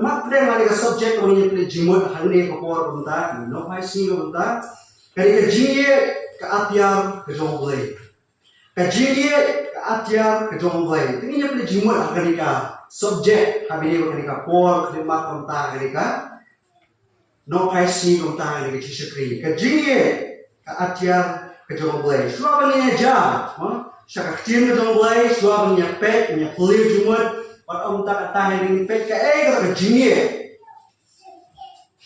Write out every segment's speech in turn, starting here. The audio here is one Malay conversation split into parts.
mat pre mani ka subject ko ni ple jimut hangne ko por bunta no phai si ko bunta kari ka jingieit ka atiar ka Jong Blei ka jingieit ka atiar ka Jong Blei tini ni ple jimut kari ka subject habini ko kari ka por kari mat bunta kari ka no phai si ko bunta kari ka Shisha ka jingieit ka atiar ka Jong Blei shua bani ja Saka kecil ke Jong Blei, suap punya pet, punya kulit jumut, pada om tak tahan dengan pet ke kata jingieit.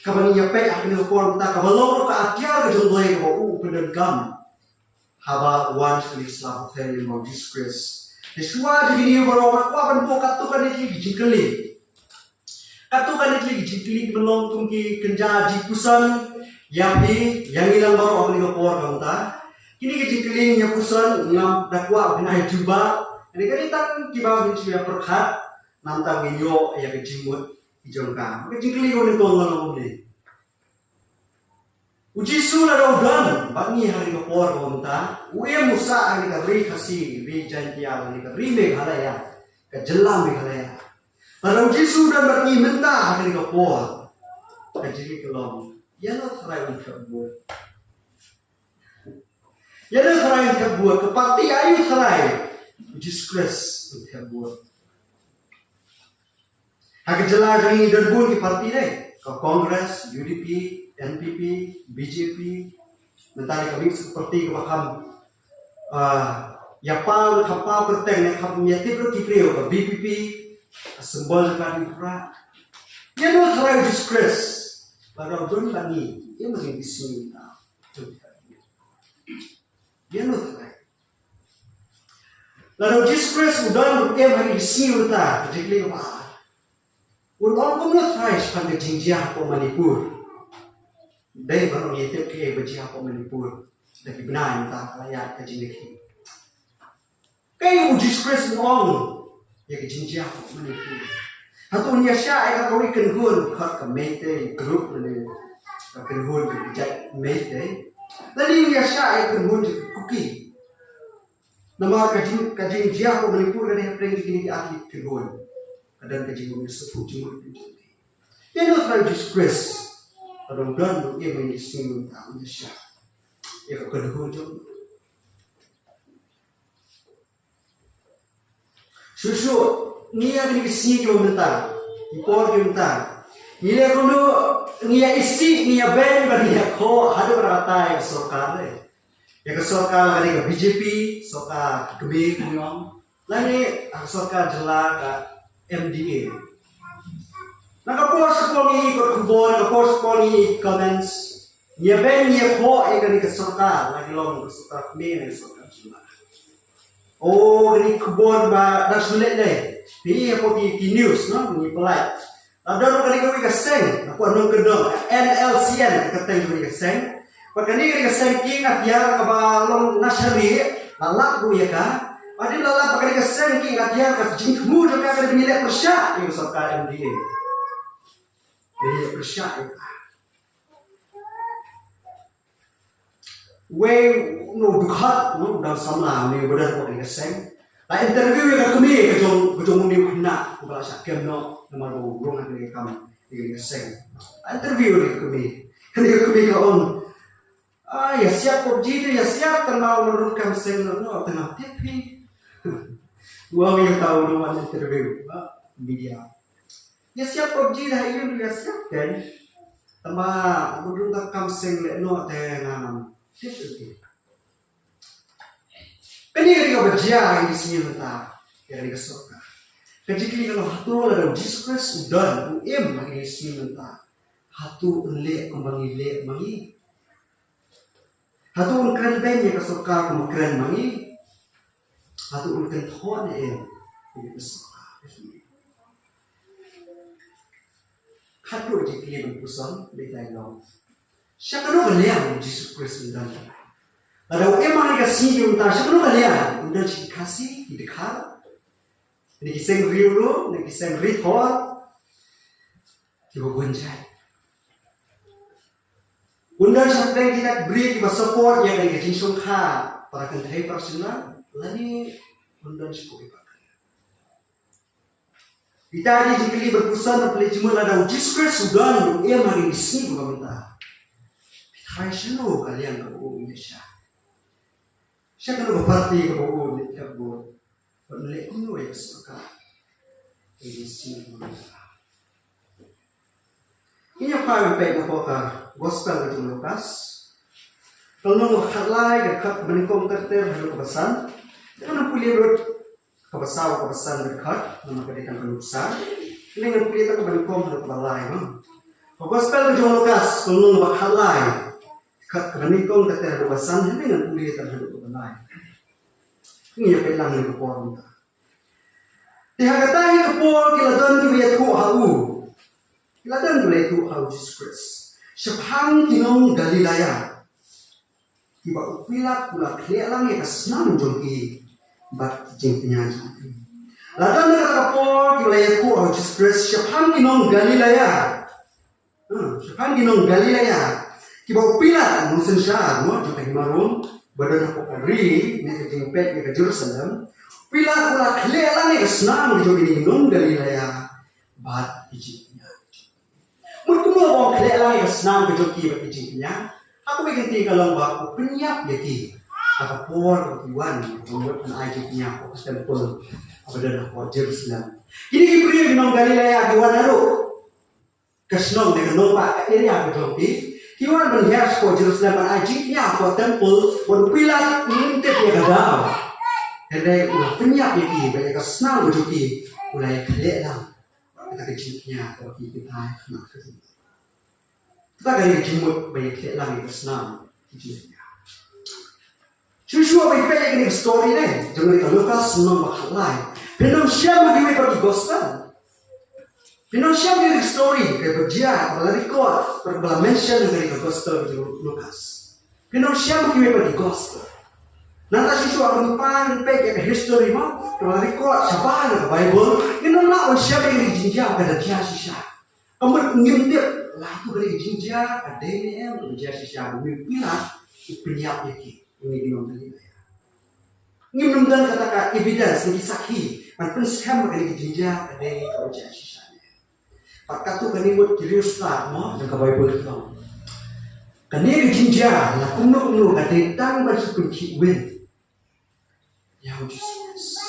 Kapan punya pet akan diukur tak kabalong ke Atiar ke Jong Blei ke pendegam. Haba wan sekali selalu family mau disgrace. Desua jadi baru aku akan buat katukan itu jingkeli. Katukan itu jingkeli belum tungki kenja jipusan yang hilang baru aku diukur kamu tak. Kini kejikeling yang pusan ngam dakwa binai juba ini kan tan kiba bin suya perkhat nantang yo ya kejimut kijongka kejikeling ko ni tolong ni uji sula do dan bangi hari ko por ko ta uye musa ani ka ri khasi ri jantia ani ka ri me khalaya ka jella me khalaya tar uji sula bangi menta hari ko por kejikeling ko ya no try on kabur ya dah serai yang buat ke parti ayu serai disgrace yang buat hak jelas ini derbun ke parti deh ke Kongres UDP NPP BJP mentari kami seperti kebakam ya pal kapal perteng yang kami nyati berkiprio ke BPP sembol kami pura ya dah serai disgrace pada orang lagi ia mesti disini dia no tak. Lalu disgrace udah hari isi udah jadi apa? Udah orang no tak sepanjang Jingieit po Manipur. Deh baru nyetep ke Jingieit po Manipur. Dari benar tak layak ke Jingieit. Kayak disgrace orang ya ke Jingieit po Manipur. Atau nyasya akan kau ikan gun kat ke mete grup ni ikan gun ke mete. Tadi nyasya akan gun kuki. Nama kajing Jingieit po Manipur kan yang pernah gini ahli kegon. Kadang kajing gun sepuluh jumur itu. Dia no try disgrace. Kadang dan dia menyising tak nyasya. Ya kegon jom. Susu ni yang disini jom mentang. Ipor jom mentang. Nilai kono niya isi niya ben bari ko hado kata yang sorkar ya ke sorkar dari ke BJP sorkar kebe kunyong lani ak sorkar jela ka MDA na ka post ko ni ko kubon ka post ko ni comments niya ben niya ko ay kani ke sorkar lagi long ke sorkar kebe ni sorkar jela oh ni kubon ba dasulet deh ini ko di news no ni polite ada orang kali kau seng, aku anu kedong NLCN kata kau seng. Pakani kau seng king Atiar kabalong nasari, lalak bu ya ka. Adi lalak pakani kau seng king Atiar ka Jingmu juga kau dimilih persya yang sorkar MDA. Dimilih persya itu. Wei no dukhat no dalam samla ni benar kau seng. Lah interview yang kami kejong ni kena kau bahasa kemno. Nama burung ni kami ini seng. Interview ni kami kaum. Ya siap PUBG ya siap kenal menurutkan seng no tengah TV. Dua yang tahu nama interview media. Ya siap PUBG dah ini ya siap kan. Tambah menurutkan seng no tengah TV. Kini kau berjaya di sini letak yang dikesokan. Kejikli kalau hatu ada disgrace dan lagi sini mentah hatu lek kembali lek mangi hatu keren banyak kesuka keren mangi hatu keren thon ini kesuka hatu jikli yang pusang betai long siapa nak lihat disgrace dan ada emang ni kasih mentah siapa nak lihat udah kasih dikar ni kiseng riu ni kiseng rithor kibo gunjai undang sampai kita beri kibo support yang dari kecil sungka para kentai personal lani undang sepuluh pakai Kita di jikili berpusan pelai cuma ada ujiskres sudan ia mari sini pemerintah. Hai selo kalian ke buku Indonesia. Saya kena berparti ke buku ni tak boleh. Pelai kuno ya suka. Ini sini pemerintah. Ini apa yang baik apa gospel itu Lukas. Kalau nak halai dekat menikung terter halu kebesan, jangan pilih rot kebesan dekat nama kedikan kelusan. Ini dengan pilih tak menikung halu kebalai. Gospel itu Lukas kalau nak halai dekat menikung terter halu kebesan, ini dengan pilih tak halu kebalai. Ini yang pelang ni kepor kita. Tiada kata ini kepor kita don kita tu halu. Kita don kita tu halu Jesus Christ. Sepang kinong Galilea. Tiba upilat pula kaya lang ya kesenang jongki bat jengknya jongki. Lalu nak kapor kilaya ku au Jesus Christ sepang kinong Galilea. Sepang kinong Galilea. Tiba upilat musen syar mo jongki marum badan aku kari ni kejengpet ni ke Jerusalem. Upilat pula kaya lang ya kesenang jongki kinong Galilea bat jengknya. Mungkin mau kaya lang ya kesenang jongki bat jengknya. Aku berganti kalau baku penyiap jadi apa por tuan membuat anak penyiap fokus tempel apa dah por Jerusalem. Ini kipri minum Galilea tuan aru kesnong dengan nompak ini aku jompi. Tuan melihat por Jerusalem ajiknya por tempel por pilat minta dia kadang. Jadi ulah penyiap jadi banyak kesnang jompi ulah kelek lah kita kecilnya kalau kita nak kerja. Kita kali jemput banyak kelang itu senang hidupnya. Shisha banyak ini story ni. Jangan kita Lukas senang berhalai. Penam siapa dia pergi gospel. Penam siapa dia story kayak berjaya, berlari kuat, berbela mention dari gospel di Lukas. Penam siapa dia pergi gospel. Nanti Shisha akan lupakan kayak history mah, berlari kuat, siapa yang Bible. Ini nak siapa yang dijinjau pada dia Shisha. Kamu ngintip lah tu kali jingieit ada ni menjadi Shisha mimpilah penyiap ini minum tadi ya. Minum dan katakan evidence bagi saksi. Manpun scam kali jingieit ada ni kau jadi Shisha ni. Pakat tu kali buat kiri ustaz mo dengan Bible tu. Kali jingieit lah kuno ada tang masuk Sngewhun. Ya Jesus.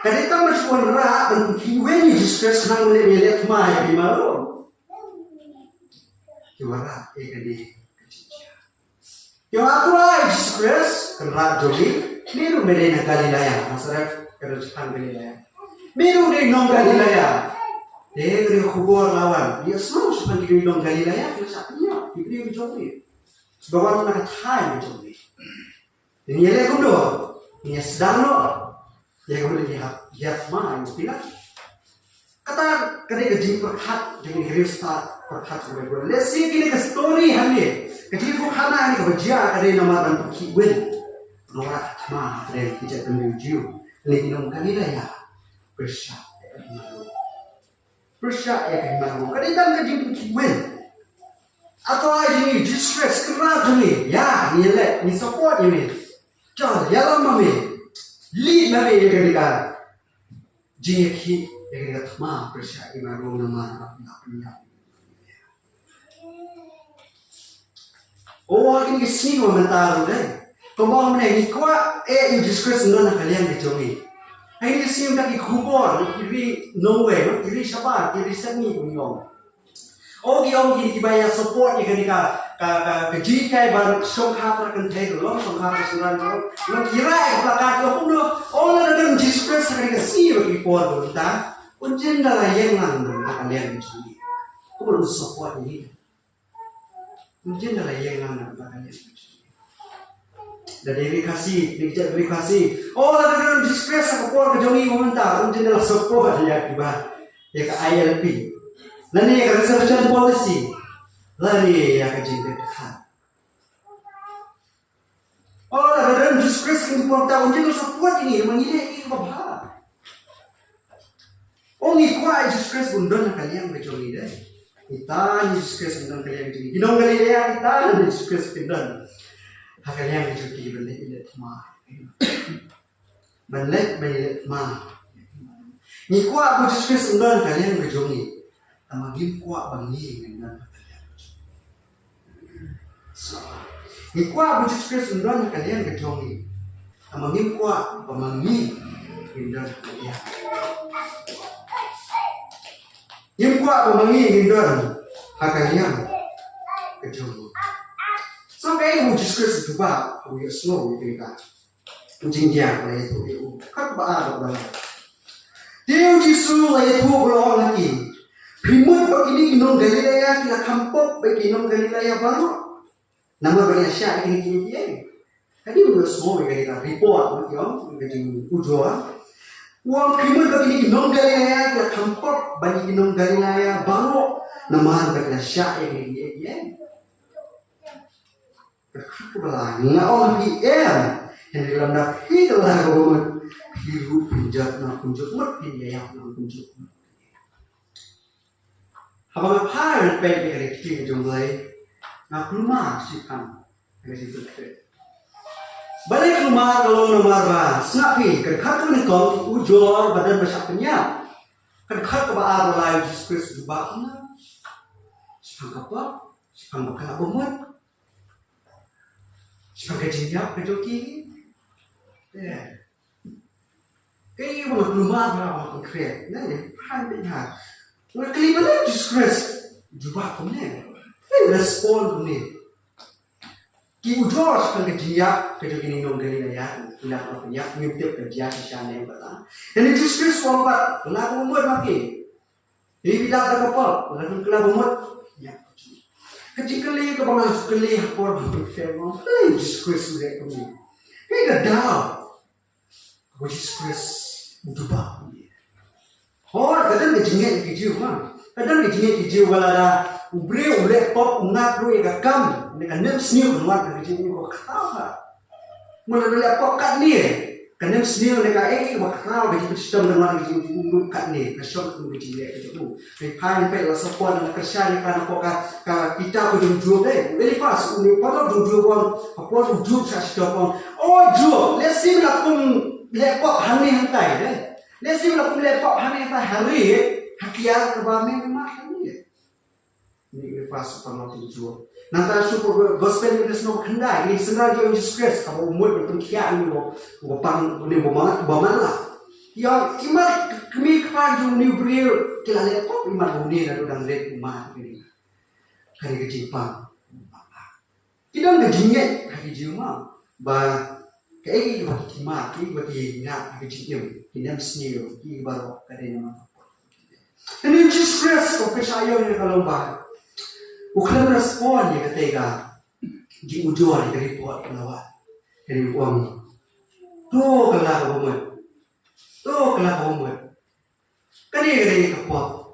Kali tang masuk rak dan Sngewhun Jesus nang boleh mai di malu. Juara ekadi kecil. Yang aku lah Jesus Christ kerak jogi. Miru mereka Galilea, masyarakat kerajaan Galilea. Miru di nong Galilea. Dia beri kubur lawan. Dia semua seperti di nong Galilea. Dia sakitnya diberi jogi. Bawa nak thai jogi. Ini dia kudo. Ini sedang lo. Dia kemudian lihat mana yang tidak. Kata ketika perhat jadi Kristus perhat sebagai let's see kini ke story hamil ketika kana ini kerja ada nama dan Sngewhun norak mah dari tidak menuju leginom Galilea persya ya kemaru ketika kerja Sngewhun atau ini distress kerap ni ya ni let ni support ini jangan jalan mami lead mami ketika Jingieit yang kata mah persya imaru nama apa. Oh, ini kesini komentar deh. Kembang mana ini kuat? Jesus Christ nona kalian dicobi. Ini kesini tak ikubor, kiri nongwe, kiri siapa, kiri seni punyong. Oh, Jong ini dibayar support ni ketika kejikai baru songkap terkena terlalu, songkap kesuran terlalu. Lo kira belakang lo pun lo, oh lo ada Jesus Christ ketika kesini bagi kuat kita. Ujian dalam yang mana kalian dicobi. Kau perlu support ini. Mungkin dalam yang mana kalian dicobi. Dan diri kasih. Oh, ada Jesus Christ aku kuat kejongi komentar. Mungkin dalam support dia akibat ya ke ILP. Lalu ya ke research policy. Lalu ya ke Jingieit. Oh, ada Jesus Christ yang kuat. Mungkin dalam support ini mengilik ini apa? Oh, ni kuat Jesus Christ bundon kalian kejongi deh. Kita Jesus Christ bundon kalian kejongi. Ginong Galilea kita Jesus Christ bundon. Kalian kejongi benih mah. Benih mah. Ni kuat bu Jesus Kristus undan kalian ke Jong ni. Amagim kuat bangi dengan kalian. Ni kuat bu Jesus Kristus undan kalian ke Jong ni. Amagim kuat bangi dengan kalian. Ni kuat bangi dengan kalian ke Jong ni. So kaya bu Jesus Kristus juga bu Yesus lo kita. Jingieit lah itu. Kat ba ba. Dia Yesus lah itu belum lagi. Primut begini ginong Galilea kita kampok bagi ginong Galilea baru. Nama bagi Shisha ini Jingieit. Tadi udah semua kita report yang jadi ujuan. Uang primut begini ginong Galilea kita kampok bagi ginong Galilea baru. Nama bagi Shisha ini Jingieit. Kebelah ngau PM. Yang dalam dah itulah kau hidup pinjat nak kunjuk mat pinjat nak kunjuk. Abang apa yang pergi ke kita Jong Blei nak rumah siapa yang situ ke. Balik rumah kalau nomor bah snapi kerkat ni kau ujor badan bersapnya kerkat ke bawah lain Jesus juga na. Siapa apa? Siapa makan apa mat? Siapa kejinjak kejoki? Yeah. Kaya mga lumad na ako konkret. Ngayon, paano niya? Mga kaliban na disgrace. Juba ko niya. Kaya respond ko niya. Kaya George kang kajiyak. Kaya gininong Galilea. Kaya ko niya. Ngintip kajiyak siya na yung bata. Dan disgrace ko ba? Wala ko umod maki. Hindi bilang ka pa. Wala kong kalab umod. Ya. Kaya kali ka mga kali hapor. Kaya disgrace ulit ko niya. Kaya gadaw. Jesus Kristus berubah. Orang kadang Jingieit kecil kan, kadang Jingieit kecil kalau ada ubre pop ungat lu yang kam, ni kan nem sniu ungat kecil ni kau kata, mula ada pop kat ni, kan nem sniu ni kan kau kata begitu sistem ungat kecil ni kat ni, kasut tu Jingieit kecil tu, ni pan pe la support nak kerja ni kan kau kata kita tu jujur deh, very fast, ni pada jujur kan, apa jujur saya kan, oh jujur, let's see lah pun lepok hani hantai deh. Lesi bila pun lepok hani hantai hari Atiar kebami memang hari. Ini fast pernah tujuh. Nanti super gospel ini semua kendai. Ini sebenarnya yang Jesus Kristus. Kalau umur berpengkian ini mau pang ini mau mana? Yang imat kami kerja ni beri kita lepok imat buni dan udang lep imat ini. Kali kejipang. Kita nggak Jingieit kali jema. Bah cái vật thì mà cái vật gì ngạ cái chuyện điểm thì nem nhiều cái bảo cái này mà nên Jesus Christ có phải sai như kalau bah bukan respon ya ketika di ujung dari report lawat dari uang tu kelah bomet cái này kapot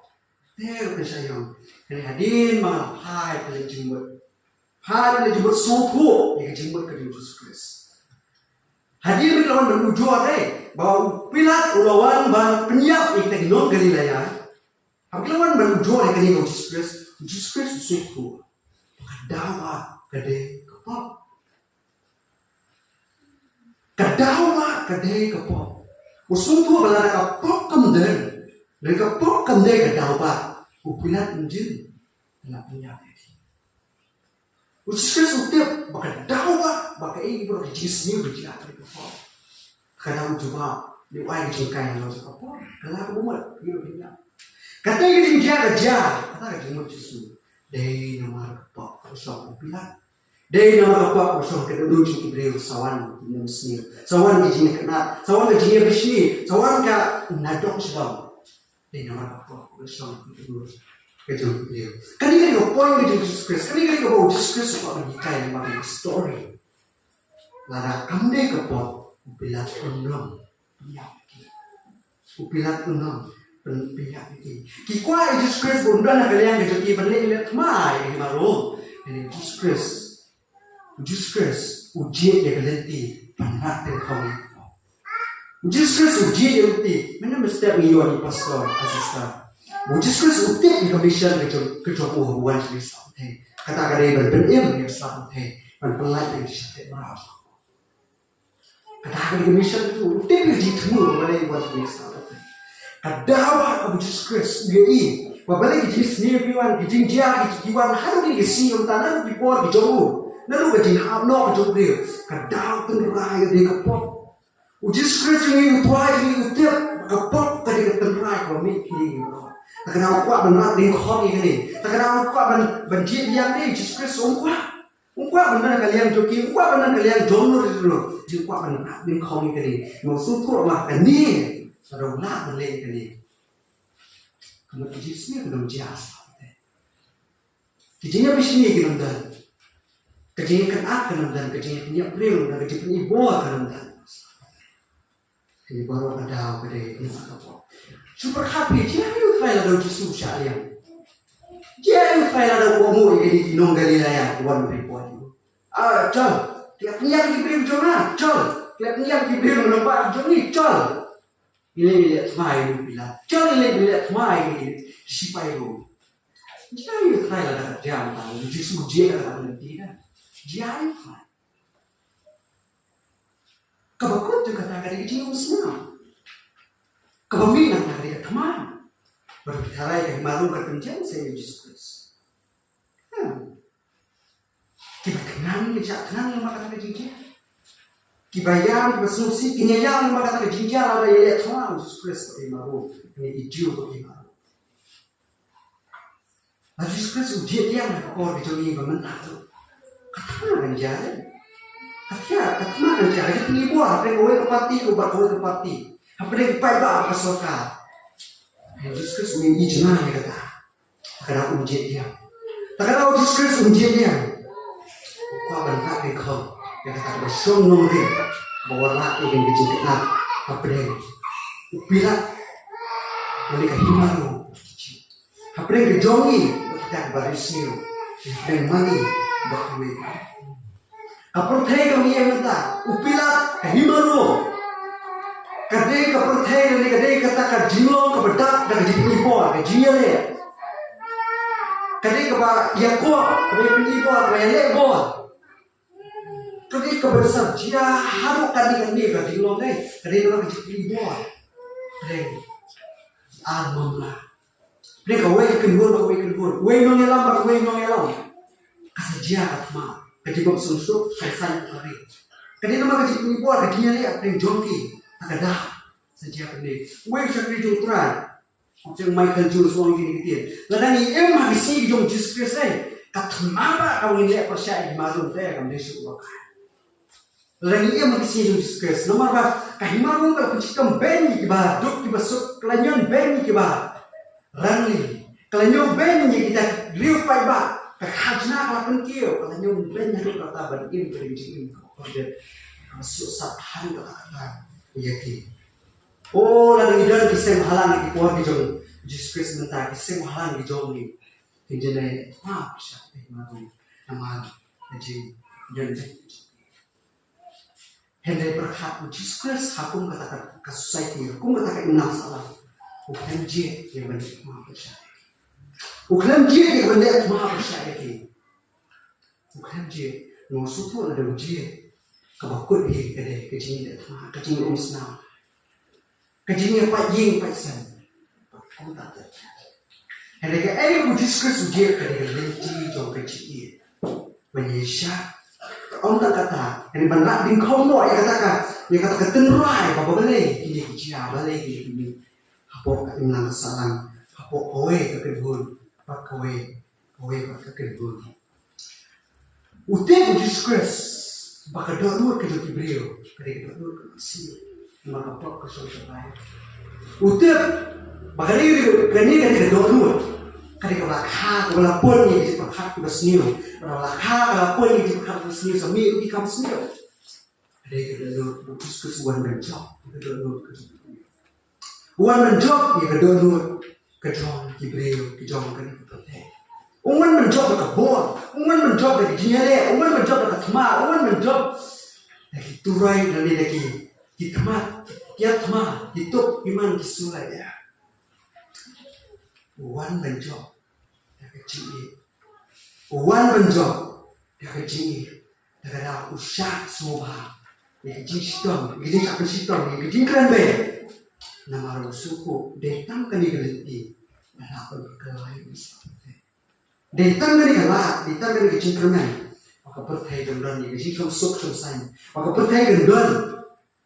thế cái sai yang cái hadin mà hai cái jemput sopo yang jemput ke Jesus Christ. Hadir berlawan berujur bahawa Pilat ulawan bahan penyiap ikan ginong Galilea. Berlawan berujur ikan ginong Jesus Kristus suku. Kadawa kadai kapal. Kadawa kadai kapal. Usuntu balada kapal kamden. Dan kapal kamden kadawa. Pilat menjadi nak penyiap ini. Jesus Kristus tiap bakal dawa bakal ini baru jenis ni berjiat dari kapal. Kadang cuma diwai jengkai yang lalu kapal. Kalau aku buat dia berjiat. Kata yang jengkai kerja, kata jengkai Jesus. Dari nama kapal kosong Pilat. Dari nama kapal kosong kedua jengkai beliau sawan dengan sendiri. Sawan jengkai kena, sawan jengkai bersih, sawan ka nadok sebab. Dari nama kapal kosong kedua. Kejauh beliau. Kali kau poin ke Jesus Kristus. Kali kau bawa Jesus Kristus untuk mengikai bagi story. Lara kamde kapal Pilat undang pihak ini. Pilat undang pihak ini. Kikuai Jesus Kristus undang kalian kejauh balik lihat mai ini baru. Ini Jesus Kristus ujian dia kelenti panak dan kami. Jesus Kristus ujian dia kelenti. Mana mesti mengiwan pastor asisten. Jesus Kristus utip di commission kecuali hubungan Kristus. Kata kadai berbeda yang selalu berpelat yang disyarat merah. Kata kadai commission itu utip di temu pada hubungan Kristus. Kadawa Abu Jesus Christ ui babale ki sini piwan ki jingjia ki kiwan haru ki si on tanah ki por ki jomu nalu ka jing hab no ka jomri kadaw tun rai de ka pop Jesus Christ ni tuai ni tiap ka pop ka de tun rai ko mi ki ta kana kwa ban na ding kho ni ta kana kwa ban ji yang ni Jesus Christ on kwa ban na ka liang joki kwa ban na ka liang jomno ro ji kwa ban na ding kho ni no su thu ma ka ni Sarong na boleh kali. Kamu kijisnya belum jelas. Kijisnya bisnya belum dah. Kijisnya kan ak belum dah. Kijisnya punya belum dah. Kijisnya punya buah belum dah. Ini baru ada pada ini apa? Super happy. Dia itu file ada Yesus saya. Dia itu file ada kamu ini nong Galilea bukan report itu. Col. Tiap-tiap diberi jona. Col. Tiap-tiap diberi menempat joni. Col. Ini lihat mai bila jangan lihat mai ini sipai ru jangan try lah jam tahu justru dia kan tidak jangan try kabakut juga tak ada itu semua kebamingan tak ada kemana berbicara yang malu ketentuan saya Yesus kita kenal yang makan ada jinjia Kibayang, kibasusi, kinyayang mga kata jinjia ada yang Tuhan Yesus Kristus imaru, ini hijau tu imaru. Yesus Kristus ujian dia nak kau dijoni bermentah tu, kata mana jadi? Kata mana jadi? Itu ni buat, apa kau kepati, kau kepati, apa dia payah kesoka. Yesus Kristus ini jenah ni kata, kena ujian dia. Tak kena Yesus Kristus ujian dia, kau berangkat di kau. Yang kata bersong nongri bahwa laki yang dijadikan apa dia bila mereka himaru apa dia kejongi kita barisnya dan mati bahwe apa dia kami yang minta upila himaru kadai apa dia ni kadai kata kajilong kebedak dan kajipipor kajiale kadai kaba yakwa kadai pinipor kadai Kali kebersar dia haru kali ni kali lo ni kali orang jadi buat, kali album lah, kali kau wei nongelam, kasih dia katma, kali kau sunsuk selesai kali, kali nama jadi buat kali ni apa yang jongki, tak ada, sejak kali, wei cakap jungtran, macam Michael Jurus orang gini, lalu ni emang mesti jong Jesus Christ ni, katma apa kau ni apa percaya mazun dia kamu disuruh pakai. Lagi ia mengisi Jesus Christ. Nomor berapa? Kahimaru berpuncikam benyi kibar, duk dibesuk kelanyon benyi kibar, rangli. Kelanyon benyi kita liu pai ba, kahajna kelapan kio. Kelanyon benyi duk kata berin berin kau dia susah hari kata yaki. Oh, lalu idan kisah halang di kuah di jong Jesus Christ mentah kisah halang di jong ni. Tinjane siapa yang nama jadi jadi. Hendak berkat Jesus Christ, aku mengatakan society, aku mengatakan enam salah. Bukan dia yang banyak maha percaya. Bukan dia yang banyak maha percaya lagi. Bukan dia, maksud tu ada dia. Kebakut dia kedai kejini dah, kejini senang, kejini pak ying pak sen. Aku tak tahu. Hendak Jesus Christ dia kedai lenti jauh kejini, menyesat. Ông ta kata, yang benar di kau no, yang kata ketenrai, apa boleh, ini kerja boleh ini, apa kat inang salam, apa kowe kekebun, apa kowe kekebun. Utek Jesus Christ, bakal doa kerja beliau, kerja doa kerja maka apa kesulitan. Utek bakal ini doa. Kali kelakar, kelapun yang diperkat ke senior, kelakar, kelapun yang diperkat ke senior, sambil become senior. Ada kedua putus kesuwan menjawab, kedua kesuwan. Wan menjawab, kedua kejuang Ibrahim, kejuang kali berkata. Uman menjawab ke bor, uman menjawab ke jingieit, uman menjawab ke temar, uman menjawab lagi turai dan lagi di temar, tiap temar, hidup iman disulai ya. Wan menjawab, dah kecil. Wan menjawab, dah kecil. Dah ada usaha semua. Dah kecil sitong, kecil tak kecil sitong, kecil keren be. nama suku datang ke negeri malah berkelahi Islam. Datang ke negara, datang ke negeri cingkrangan. Maka percaya dengan ini, jadi kamu sok selesai. Maka percaya dengan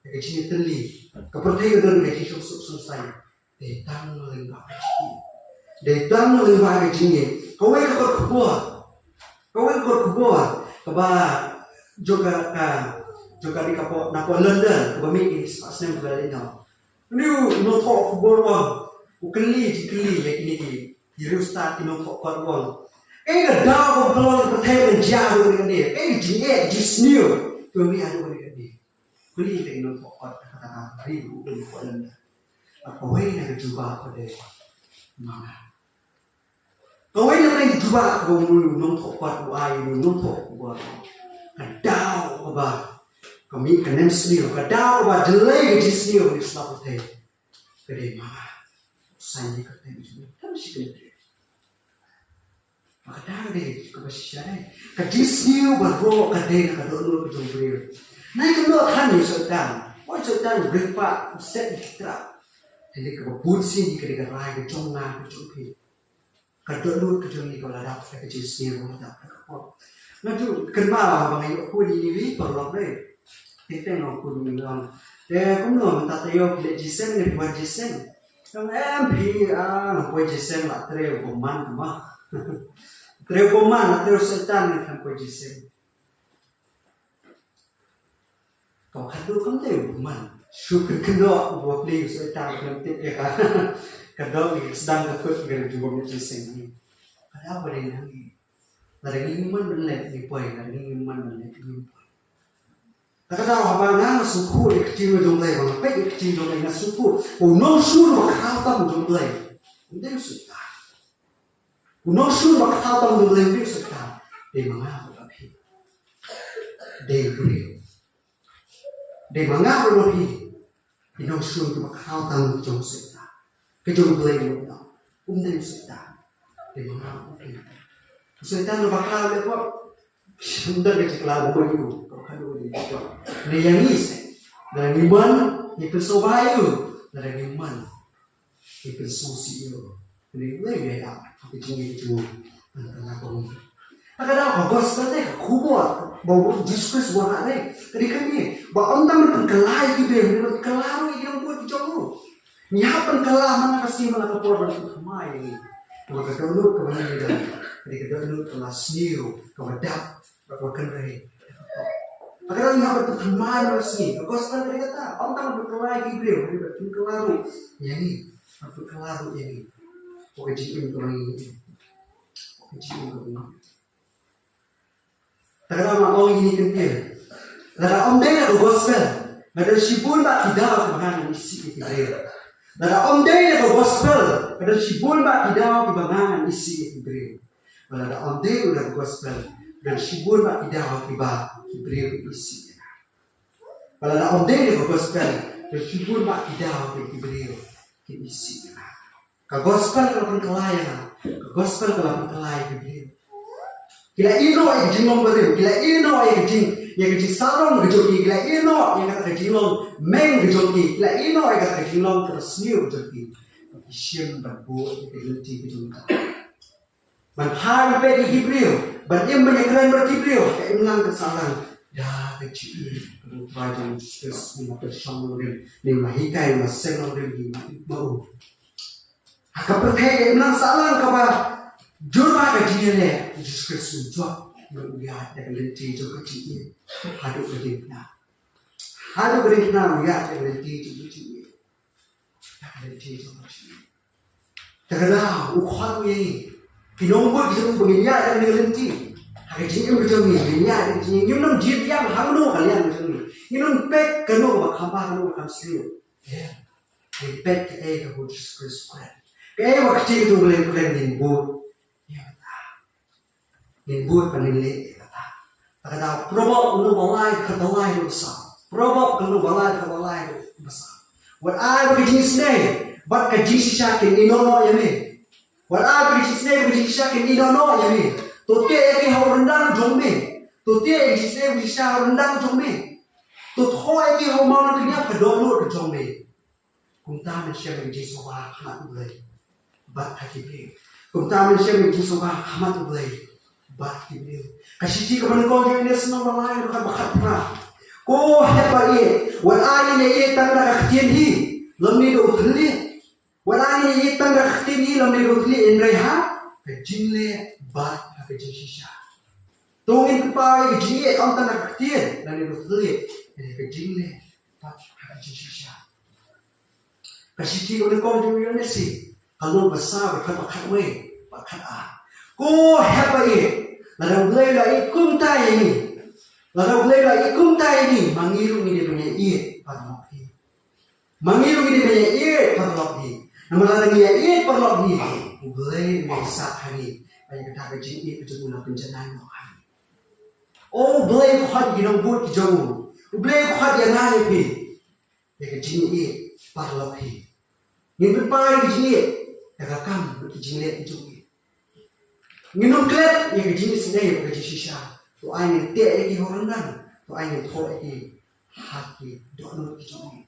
ini, jadi terli. Kepercaya dengan ini, jadi kamu sok selesai. Datang lembah kecil, datang lembah kecil. Kau yang berkubuat, kaba juga di kapal London, kaba mikir sepasang berlalu dah. Ni notok kubuat, ukeli ya kini dirustat notok kubuat. Dah kau percaya jauh dengan dia. Jingieit jisniu, tu mi ada dengan dia. Kuli dengan notok kata ribu dengan London. Apa way nak cuba pada mana? Kau ini nak cuba kau mulu nontok kuat buai nontok buat. Kadau apa? Kami kena sendiri. Kadau apa? Jelai ke sendiri di selaput teh. Kedai mana? Saya ni kata ni. Kamu sih kedai. Kadang deh kau bersihkan. Kedai sendiri baru kedai nak dulu kejung beri. Naik dulu kan ni sedang. Oh sedang berapa set kita. Jadi kau pulsi di kedai rai kejung na kejung pi. Kadang kejung ni kalau ada apa kejung sendiri ada apa. Naju kenal bang ayok ku di ni perlu apa? Kita nak ku ni orang. Kamu nak minta tayo pilih jisen ni buat jisen. Yang MP nak buat jisen lah terus koman mah. Terus koman terus setan nak buat jisen. Kau kadang kamu tahu koman. Syukur kena buat Blei setan nanti ya kan. Kadang ni sedang takut dengan buat jisen ni. Ada apa dengan ni? Dari iman benar ni poin, dari iman benar ni. Kadang apa nang suku kecil jom Blei, bang pek kecil jom Blei nang suku. Unong sur bakal tam jom Blei, udah sudah. Unong sur bakal tam jom Blei udah sudah. Dia mengapa tapi? Dia beri. Dia mengapa tapi? Unong sur bakal tam jom sudah. Kejom Blei udah sudah. Dia mengapa tapi? Setan bakal dia buat sudah kecil lagu itu kalau dia buat dia yang is dari iman itu sobayu dari iman itu sosial ini lebih ada tapi cuma antara kamu kadang apa gospel deh kubuat bawa diskus buat ada jadi kami bawa orang berkelai gitu berkelai yang buat jauh nyiapkan kelah mana kasih mana kapur berkemai ini maka dulu kemana dia jadi kita dulu kelas niu kewadak berkuakan rai. Agar orang berteman bersih. Gospel mereka kata orang berkelai Hebrew, berkelai yang ini, berkelai yang ini. Pokoknya orang ini, pokoknya orang ini. Terkadang orang ini kentil. Lalu om dia ada gospel, ada sibun tak tidak kemana isi Hebrew. Lalu om dia ada gospel, ada sibun tak tidak kemana isi Hebrew. Kalau ada om dia udah gospel dan sibun mak tidak tiba Hebrew isi. Kalau ada om dia gospel dan sibun mak tidak Hebrew isi. Ke gospel kalau penkelai ke gospel kalau penkelai Hebrew. Kila ino ay jinglong beriu, kila ino ay jing sarong gejoki, kila ino ay kata jinglong meng gejoki, kila ino ay kata jinglong tersniu gejoki. Isyem berbuat di gejoki. Manhai pe di Hebrew, berdiam banyak keren berHebrew, kayak menang kesalahan. Dah kecil, kerajaan Yesus ni macam sama orang ni mahikai masih orang ni baru. Agak percaya menang salah kapa jurah kecil ni Yesus Kristus jawab melihat yang lenti jauh kecil, hadap berdina, melihat yang lenti jauh kecil, lenti jauh kecil. Terkenal ukhuan ni. Kinongbo kisah penginya yang lenti, hari ini macam ni, penginya ini, ni nom dia yang hamno kalian macam ni, ni nom pek keno bakhampa keno bakam serius, ya, ni pek ke Yesus Kristus, ke waktu itu boleh nimbut, ya, nimbut penilai kata, kata probab keno balai besar, probab keno balai besar, what I begini sini, but kaji Shisha kini nono ya ni. Walau berisisnya berisisnya kini dono ya ni, tuti eki hau rendang jombe, tuti berisisnya berisisnya hau rendang jombe, tuti eki hau mau nantinya kedolu ke jombe, Kung ta siya ng Diyos wa hamat Blei. Bat hakibli. Kung ta siya ng Diyos wa hamat Blei. Bat hakibli. Kasi di ka man ko yung nesno malay ka bakat na. Ko hepa ye. Wala ni ye tang nakaktiyan hi. Lam ni do utli. Wala ni ye tang nakaktiyan hi lam ni do utli in reha. Kajingle bat hakajin Shisha. Tungin pa ye jingieit ang tang nakaktiyan lam ni do utli. Kajingle bat hakajin Shisha. Kasi di ko na ko yung nesi. Kalau besar bakat we, bakat Ko hepa ye. Lalu Blei la ikum tai ni. Lalu Blei la ikum tai ni. Mangiru ni dia punya iet parlok ni. Mangiru ni dia punya iet parlok ni. Nama lalu dia iet parlok ni. Blei mesak hari. Ayah kata Jingieit kejungan penjanaan no hari. Oh Blei kuat ginong buat kejungan. Blei kuat yang nanya pi. Ya Jingieit parlok ni. Yang berpai Jingieit. Ya kakam Jingieit kejungan. Minum klet yang kejini sendiri bagi Shisha. Tu ai yang tek lagi orang dan tu ai yang thok lagi hati dono kejuni.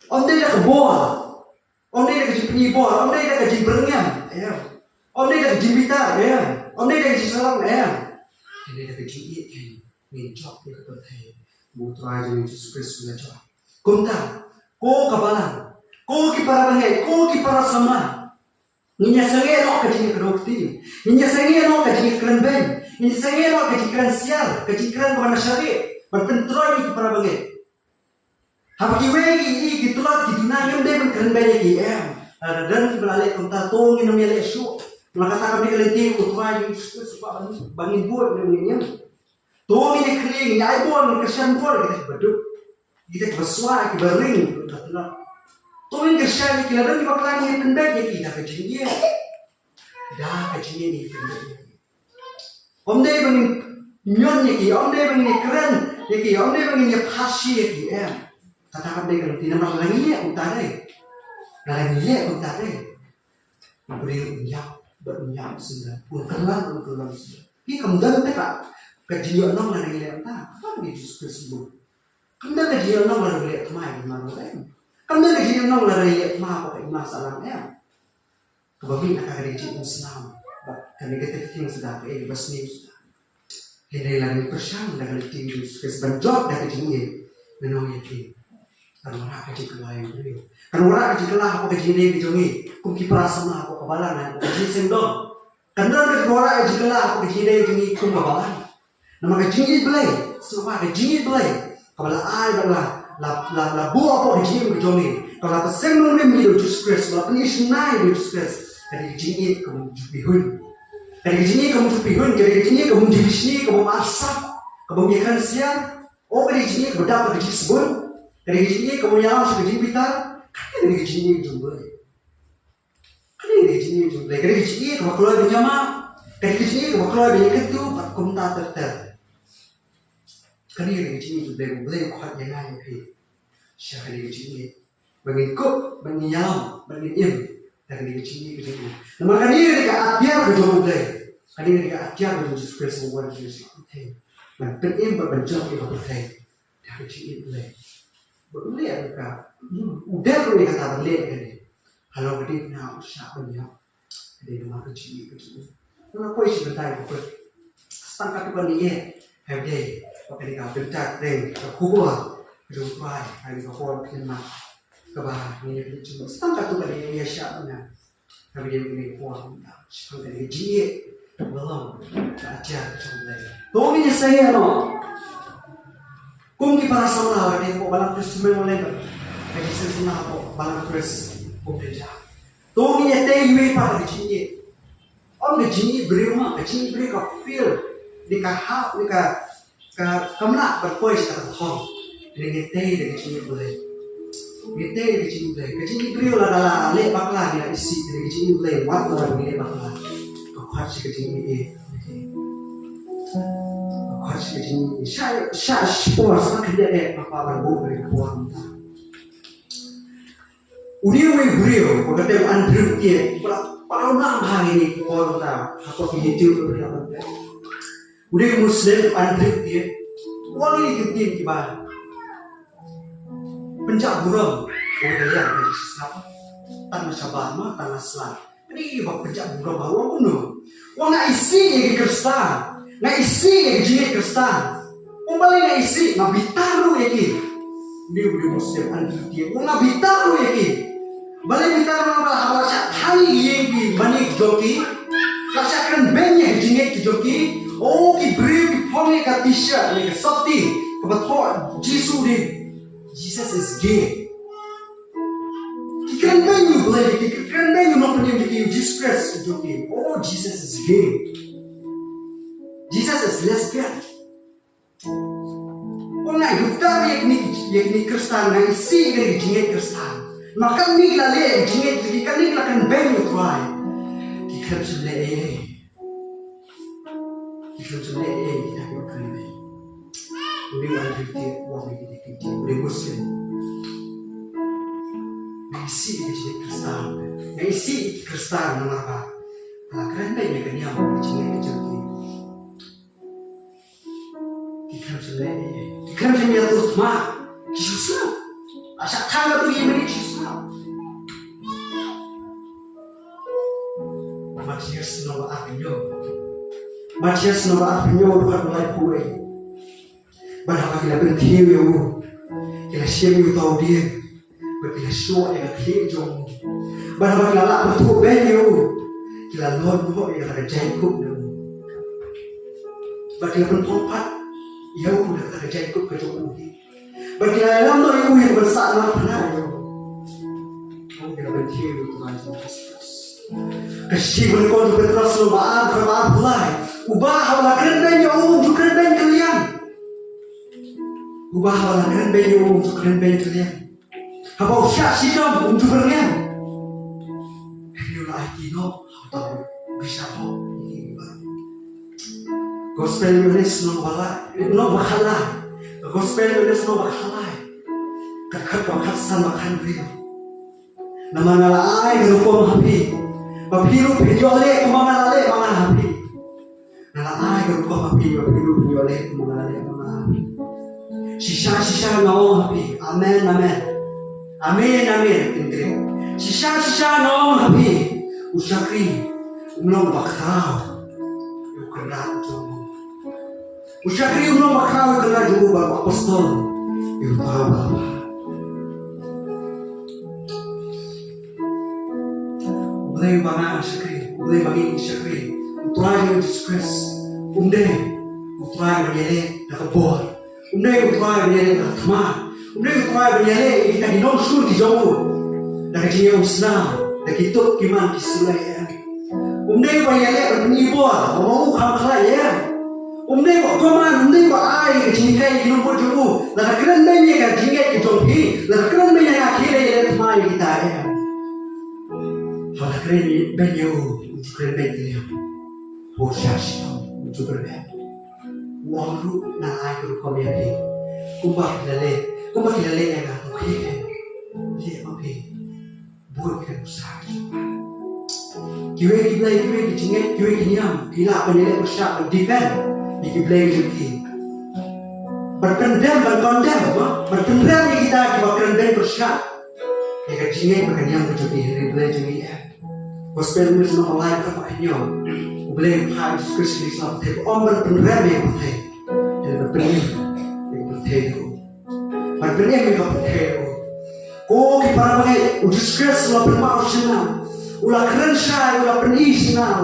Om dia dah kebol. Om dia dah keji penyibol. Om dia dah keji berengam. Om dia dah keji bitar. Om dia dah keji salam. Dia dah keji iet kan. Mencok dia kepercayaan. Mutrai jadi Yesus Kristus mencok. Kumta. Ko kabalan. Ko kipara bangai. Ko kipara sama. Ninya sengelo kajini kerokti, ninya sengelo kajini keren ben, ninya sengelo kajini keren sial, kajini keren bukan syari, berpentroi di para banget. Habis wegi ini gitulah gidina yang dia keren ben lagi dan belalek kontak tongin namanya lesu, maka katakan dia kelenti utrai suka bangin buat namanya. Tongin yang kering, yang ibon kersan buat kita berduk, kita bersuara, kita bering, kita Tuin kerja ni kira ni bakal ni pendek ni dah kejadian, dah kejadian ni pendek. Om dia bangin nyon ni, om dia bangin keren ni, om dia bangin pasi ni. Katakan dia kalau tidak malah lagi ni utara, lagi ni utara. Beri unyak sudah, unkelan sudah. Ni kemudian mereka kejadian orang lagi ni entah, apa ni justru sebut. Kemudian kejadian orang lagi kemai mana lain. Kami lagi yang nong lari mah pakai masalah kebabi nak kerja di Islam, kan negatif yang sudah ke basni sudah. Ini lagi persyang dah kerja di sebanjok dah kerja ni, menong yakin. Kan orang kerja kelain ni, kan orang kerja kelah apa kerja ni kerja ni, kumki perasaan apa kebalan, kerja sendong. Kan orang kerja kelah apa kerja ni kerja ni kum kebalan. Nama kerja ni Blei, semua kerja ni Blei, kebalan ay adalah la buah apa dijim kejomi kalau pesenung ni milu Yesus Kristus kalau penis nai Yesus Kristus dari Jingieit kamu jupihun dari Jingieit kamu jupihun dari Jingieit kamu jibisni kamu masak kamu mikan siang dari Jingieit kamu dapat keji sebun dari Jingieit kamu nyawa sekeji bitar kan dari Jingieit jumbai kan dari Jingieit jumbai dari Jingieit kamu keluar berjama dari Jingieit kamu keluar berketu pat kumta terter kan ini Jingieit jumbai boleh kuat yang lain Shisha dari Jingieit mengikut, mengiam, mengim dari Jingieit itu. Nama kan ini dekat Atiar ke Jong Blei, kan ini dekat Atiar ke Yesus Kristus buat Yesus itu. Dan penim berbenjol di bawah Blei dari Jingieit Blei. Boleh dekat, udah boleh kata boleh kan ini. Kalau gede nak usah banyak, gede nama Jingieit itu. Kenapa isi bertanya bukan? Setangkat bukan dia, habis pakai dekat bentak reng, kubur. Jumpai hari kau kena Kaba ni cuma setengah tu kali dia syaknya tapi dia begini kuat sekarang dia Jingieit belum Atiar Blei tu ni saya no kung para sama dia ko balang terus mulai jadi sesuna ko balang terus ko beja tu ni teh yui pa di Jingieit om di Jingieit berima Jingieit beri ka feel di ka ha di ka kamna berpois ka thong dengan teh dengan Jingieit Blei, dengan teh dengan Jingieit Blei, Jingieit Blei lah lek bakla dia isi dengan Jingieit Blei, wat orang lek bakla, kau harus ke Jingieit, kau harus ke Jingieit, syah sport sekarang dia lek apa berbuat dari kuat. Udah beriau, kau kata Andrew dia, kalau nak hari ini kuat tak, aku pergi YouTube berapa? Udah Muslim Andrew dia, orang ini ketim kibar. Pencak buram, Kemudian Jesus apa? Tanah Shabama, tanah Selat. Ini iba pejak buka bawah kuno. Wang nak isi yang Kristen, nak isi yang jingieit Kristen. Wang balik nak isi, nak bitaru lagi. Dia boleh Muslim anti dia. Wang nak bitaru lagi. Balik bitaru malah awak cak hari yang di manik joki. Rasakan banyak jingieit joki. Oh, ki beri ki poni ka Shisha, ni ka sakti. Kebetul Jesus is gay. Keren banyak Blei, keren banyak nak punya jadi Jesus Christ joki. Oh, Jesus is gay. Jesus is lesbian. Oh, nak kita yang Kristen, nak isi dari jingieit Kristen. Maka ni lale jingieit jadi kan ni lakan banyak tuai. Kita sebelah kita berkata, boleh berarti orang ini kita boleh Muslim. Isi jingieit Kristen, isi Kristen nama apa? Kerana ini kan yang jingieit jadi. Kita sebenarnya terus mah Shisha. Asal tangga tu yang ini Shisha. Matias nama apinya. Matias nama apinya bukan mulai kue. Berapa kita bertiup ya bu? Kita siapa yang tahu dia? Berkila show yang kita Jong. Berapa kita lak bertubuh ben ya bu? Kita lord bu yang ada Jingieit ya bu. Berkila pentompat ya bu yang ada Jingieit ke Jong bu. Berkila lama ya bu yang besar nak pernah ya bu. Kita bertiup Tuhan Yesus. Kasih berkau berterus lumayan bermaaf Blei. Ubah awak keren banyak untuk keren banyak kalian. Ubah awak keren banyak untuk keren banyak kalian. Apa usah sidang untuk kalian? Kalau IT no, atau bisa ini gospel Indonesia no bakalah. Gospel Indonesia no bakalah. Kakak kakak sama kan beliau. Nama nama ay berupa happy. Papiru penjualnya kemana lale mana happy. Nama ay berupa happy. Papiru penjualnya kemana lale mana happy. Shisha no happy. Amen. Indri. Shisha no happy. Usakri umlong bakau. Yung kena Jong. Usakri umlong bakau yung kena Jong bapak apostol. Yung tahu. Blei bana syakri, Blei bagi syakri. Utrai Jesus Christ. Utrai banyele nak bor. Utrai banyele nak thma. Utrai banyele kita di nong sur di Jong. Nak jingieit usna, nak itut kiman kisulai. Banyele ni bor, mau kham khlai ya. Koman, ba ai jingieit di nong Jong. Nak keren banyak kan jingieit di Jong hi. Nak keren banyak akhirnya thma kita ya. Kalau keren banyak untuk keren banyak, proses untuk berbeda. Walau nak aku komedi, kumbah kita le yang aku kira, dia apa? Buat kita usaha. Kiwe jingieit niam, kila penilai usaha defend, Blei juga. Berkendam yang kita berkendam bersyak. Yang jingieit bukan yang berjuang ini Blei Jingieit. Gospel Indonesia no online kapaknya. Blei paham Jesus Kristus Islam. Tapi orang berpengaruh yang penting. Jadi berpengaruh yang penting. Berpengaruh yang penting. Kau kita pakai Jesus Kristus ulah bermaaf senang. Ulah keren syai, ulah penih senang.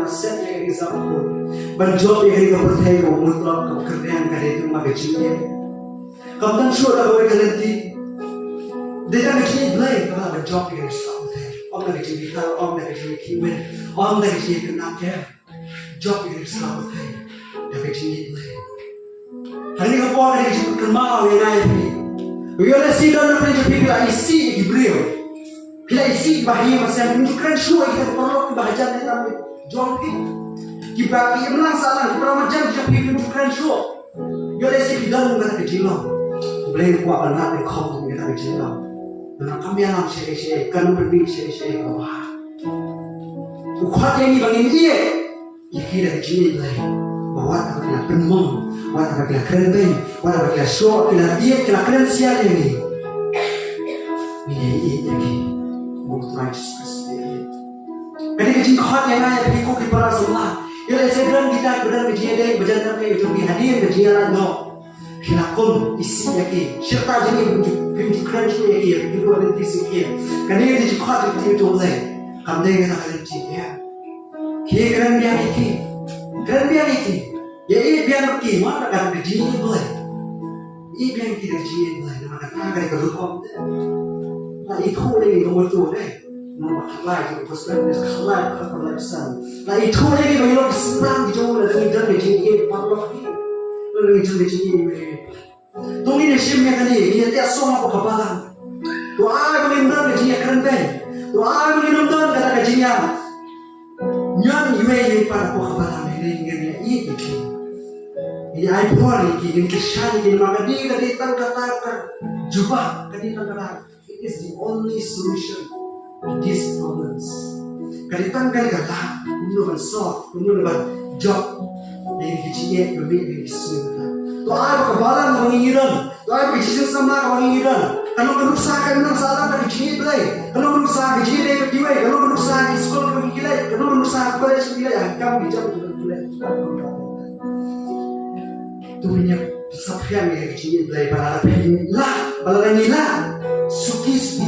Maset yang example. Berjob yang penting. Mutlak kekerjaan kali itu makai Jingieit. Kamu kan sudah kau berganti. Dia tak kecil Blei kalau berjob yang Islam. Om nak jadi tahu, om nak jadi kiwen, om nak jadi kenapa? Job yang selalu ada, nak jadi Blei. Hari ni kau nak jadi kermau yang lain ni. Bila si dalam perjalanan bila isi Ibrahim, bila isi bahaya masa menunjukkan semua kita perlu kebahagiaan yang kami job ni. Kita menang salah, kita macam job ni menunjukkan semua. Bila si dalam kita kecilan, Blei kuat anak yang kau kita kecilan. Dengan kami alam syekh kan berbeda syekh bawah. Ukhat yang ini bagi dia, ia kira jingieit Blei. Bawa tak kena penmong, bawa tak kena keren bayi, bawa tak kena show, kena dia, kena keren sial ini. Jingieit lagi. Bukan Yesus Kristus. Kali kecil khot yang lain bagi kau kipara semua. Ia sedang kita berdan kecil berjalan ke ujung hadir kecil no. Hilakun isi lagi. Syirta jadi pinjaman tu lagi. Itu ada di sini. Kali kecil khot itu tu lagi. Kami kita kali kecil ya. Kira keren biar iki. Keren biar iki. Ya ini biar iki. Mana kan kecil boleh. Ini biar kita kecil boleh. Nama kata kali kerukom. Lah itu lagi nomor tu deh. Nomor lagi itu sebenarnya kalah kalau pesan. Lah itu lagi bagi lo senang di jauh dan dan kecil parlo lagi. Lo kecil ini. Tunggu ni siapa kan ni? Dia tiada semua apa kabaran. Doa bagi orang kecil keren deh. Doa bagi orang kata kecilnya. Nyan iwe para apa kabaran ini ini ini. Ini ay pori ini kesal ini maka dia kata kata jubah kata. It is the only solution to these problems. Kalitan kata, menurut solve, menurut job, yang kecilnya lebih semula. Doa kebalan mengingiran, doa kecil sama mengingiran. Kalau berusaha kan salah dari kecil Blei. Kalau berusaha kecil dari kecil, kalau berusaha di sekolah kecil, kalau berusaha college kecil, kamu bijak betul. Tuhnya sabyan yang kecil Blei para lah, para nila. Sukis di